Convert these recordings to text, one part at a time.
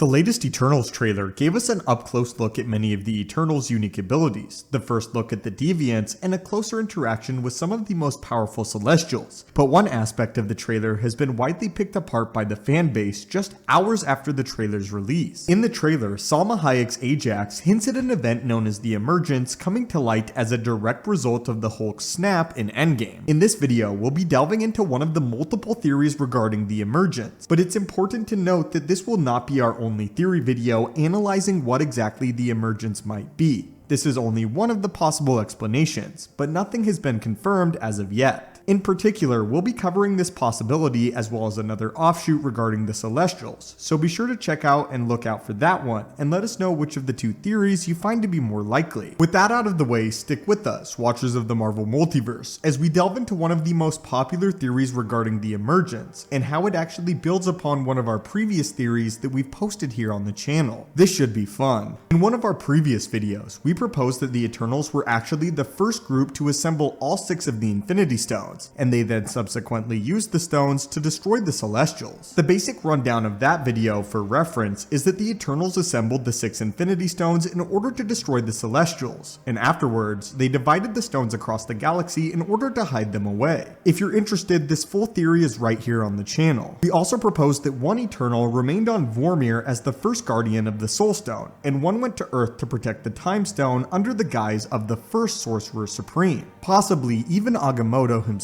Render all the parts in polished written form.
The latest Eternals trailer gave us an up-close look at many of the Eternals' unique abilities, the first look at the Deviants, and a closer interaction with some of the most powerful Celestials. But one aspect of the trailer has been widely picked apart by the fanbase just hours after the trailer's release. In the trailer, Salma Hayek's Ajax hints at an event known as the Emergence coming to light as a direct result of the Hulk's snap in Endgame. In this video, we'll be delving into one of the multiple theories regarding the Emergence, but it's important to note that this will not be our only theory video analyzing what exactly the Emergence might be. This is only one of the possible explanations, but nothing has been confirmed as of yet. In particular, we'll be covering this possibility as well as another offshoot regarding the Celestials, so be sure to check out and look out for that one, and let us know which of the two theories you find to be more likely. With that out of the way, stick with us, watchers of the Marvel Multiverse, as we delve into one of the most popular theories regarding the Emergence, and how it actually builds upon one of our previous theories that we've posted here on the channel. This should be fun. In one of our previous videos, we proposed that the Eternals were actually the first group to assemble all 6 of the Infinity Stones, and they then subsequently used the stones to destroy the Celestials. The basic rundown of that video, for reference, is that the Eternals assembled the 6 Infinity Stones in order to destroy the Celestials, and afterwards, they divided the stones across the galaxy in order to hide them away. If you're interested, this full theory is right here on the channel. We also proposed that one Eternal remained on Vormir as the first guardian of the Soul Stone, and one went to Earth to protect the Time Stone under the guise of the first Sorcerer Supreme, possibly even Agamotto himself.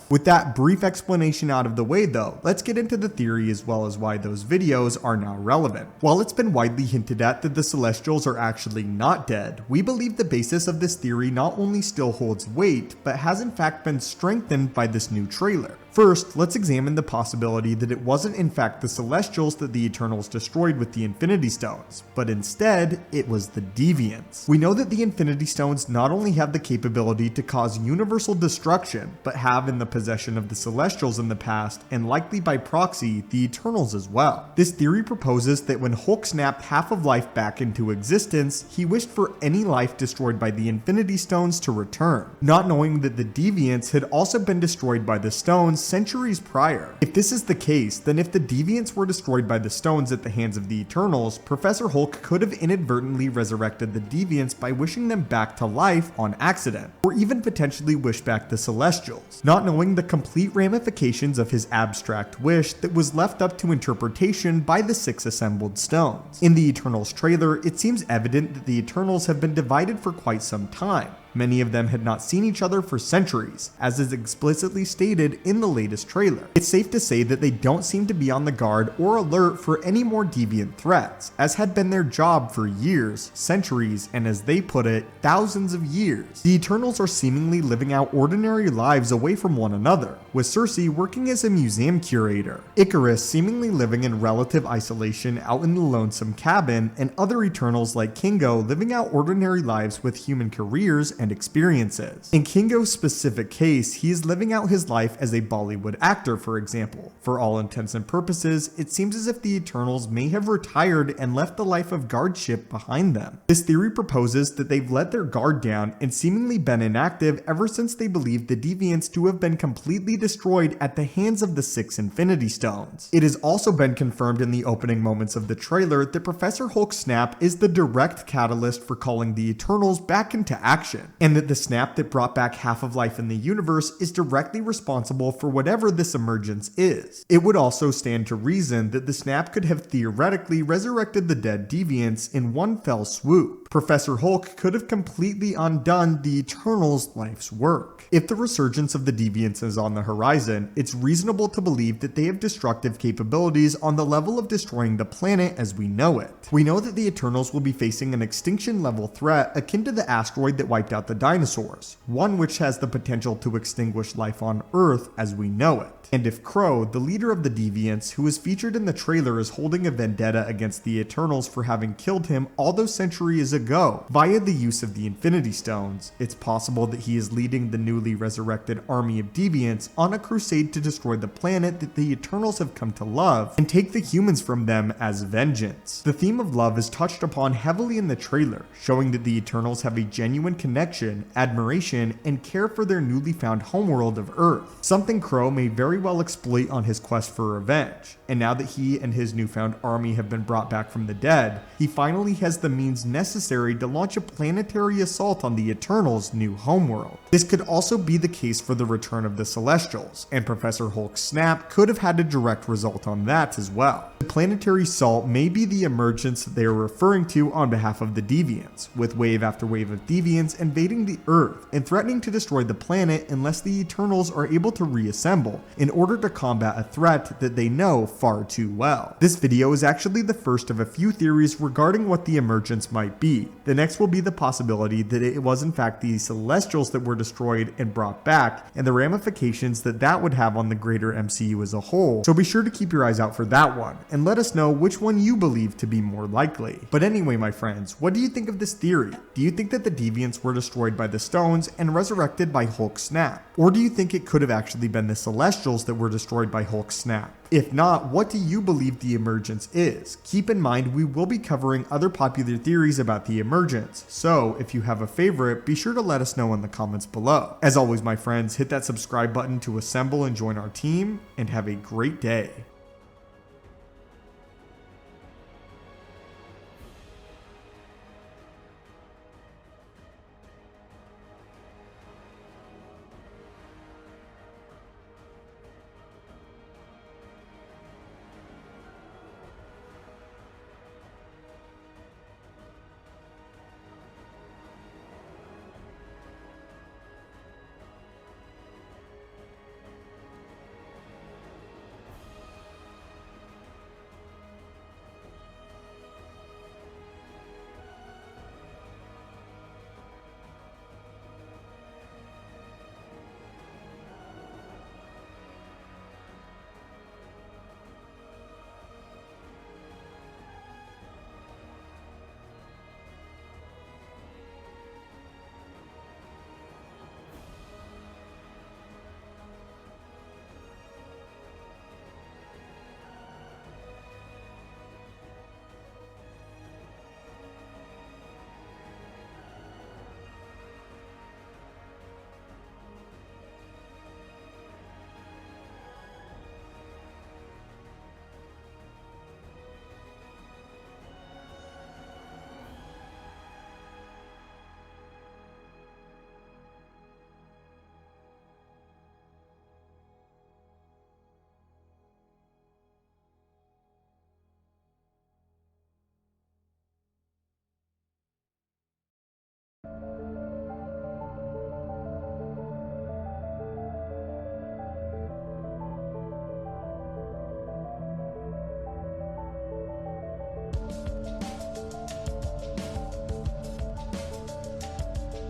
With that brief explanation out of the way though, let's get into the theory as well as why those videos are now relevant. While it's been widely hinted at that the Celestials are actually not dead, we believe the basis of this theory not only still holds weight, but has in fact been strengthened by this new trailer. First, let's examine the possibility that it wasn't in fact the Celestials that the Eternals destroyed with the Infinity Stones, but instead, it was the Deviants. We know that the Infinity Stones not only have the capability to cause universal destruction, but have in the possession of the Celestials in the past, and likely by proxy, the Eternals as well. This theory proposes that when Hulk snapped half of life back into existence, he wished for any life destroyed by the Infinity Stones to return, not knowing that the Deviants had also been destroyed by the stones centuries prior. If this is the case, then if the Deviants were destroyed by the stones at the hands of the Eternals, Professor Hulk could have inadvertently resurrected the Deviants by wishing them back to life on accident, or even potentially wish back the Celestials, not knowing the complete ramifications of his abstract wish that was left up to interpretation by the 6 assembled stones. In the Eternals trailer, it seems evident that the Eternals have been divided for quite some time. Many of them had not seen each other for centuries, as is explicitly stated in the latest trailer. It's safe to say that they don't seem to be on the guard or alert for any more deviant threats, as had been their job for years, centuries, and as they put it, thousands of years. The Eternals are seemingly living out ordinary lives away from one another, with Cersei working as a museum curator, Eckardt seemingly living in relative isolation out in the lonesome cabin, and other Eternals like Kingo living out ordinary lives with human careers and experiences. In Kingo's specific case, he is living out his life as a Bollywood actor, for example. For all intents and purposes, it seems as if the Eternals may have retired and left the life of guardship behind them. This theory proposes that they've let their guard down and seemingly been inactive ever since they believed the Deviants to have been completely destroyed at the hands of the 6 Infinity Stones. It has also been confirmed in the opening moments of the trailer that Professor Hulk's snap is the direct catalyst for calling the Eternals back into action, and that the snap that brought back half of life in the universe is directly responsible for whatever this emergence is. It would also stand to reason that the snap could have theoretically resurrected the dead Deviants in one fell swoop. Professor Hulk could have completely undone the Eternals' life's work. If the resurgence of the Deviants is on the horizon, it's reasonable to believe that they have destructive capabilities on the level of destroying the planet as we know it. We know that the Eternals will be facing an extinction-level threat akin to the asteroid that wiped out the dinosaurs, one which has the potential to extinguish life on Earth as we know it. And if Crow, the leader of the Deviants, who is featured in the trailer, is holding a vendetta against the Eternals for having killed him all those centuries ago via the use of the Infinity Stones, it's possible that he is leading the newly resurrected army of Deviants on a crusade to destroy the planet that the Eternals have come to love and take the humans from them as vengeance. The theme of love is touched upon heavily in the trailer, showing that the Eternals have a genuine connection connection, admiration, and care for their newly found homeworld of Earth, something Crow may very well exploit on his quest for revenge. And now that he and his newfound army have been brought back from the dead, he finally has the means necessary to launch a planetary assault on the Eternals' new homeworld. This could also be the case for the return of the Celestials, and Professor Hulk's snap could have had a direct result on that as well. The planetary assault may be the emergence that they are referring to on behalf of the Deviants, with wave after wave of Deviants invading the Earth and threatening to destroy the planet unless the Eternals are able to reassemble in order to combat a threat that they know far too well. This video is actually the first of a few theories regarding what the emergence might be. The next will be the possibility that it was in fact the Celestials that were destroyed and brought back, and the ramifications that that would have on the greater MCU as a whole, so be sure to keep your eyes out for that one, and let us know which one you believe to be more likely. But anyway, my friends, what do you think of this theory? Do you think that the Deviants were destroyed by the stones and resurrected by Hulk's snap? Or do you think it could have actually been the Celestials that were destroyed by Hulk's snap? If not, what do you believe the emergence is? Keep in mind we will be covering other popular theories about the emergence, so if you have a favorite, be sure to let us know in the comments below. As always, my friends, hit that subscribe button to assemble and join our team, and have a great day.